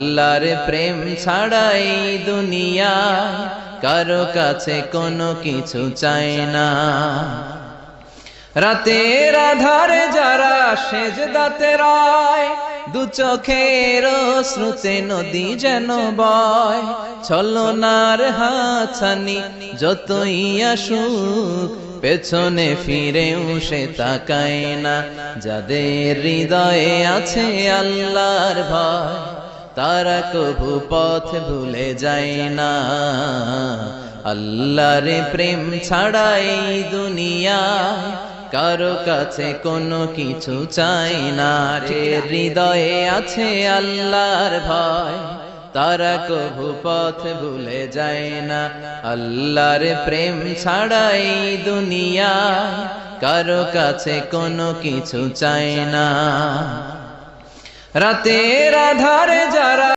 আল্লাহর প্রেম ছাড়াই দুনিয়ায় কারো কাছে কোনো কিছু চায় না। রাতের আধারে যারা সেজদাতে রয়, দু চোখের শ্রুতে নদী যেন বয়। ছলনার হাতছানি যতই আসুক, পেছনে ফিরেও সে তাকায় না। যাদের হৃদয়ে আছে আল্লাহর ভয়, তারা কভু পথ ভুলে যায় না। আল্লাহর প্রেম ছাড়াই দুনিয়ায় কারো কাছে কোনো কিছু চাই না। যে হৃদয়ে আছে আল্লাহর ভয়, তারা কভু পথ ভুলে যায় না। আল্লাহর প্রেম ছাড়াই দুনিয়ায় কারো কাছে কোনো কিছু চাই না। রাতের আধারে যারা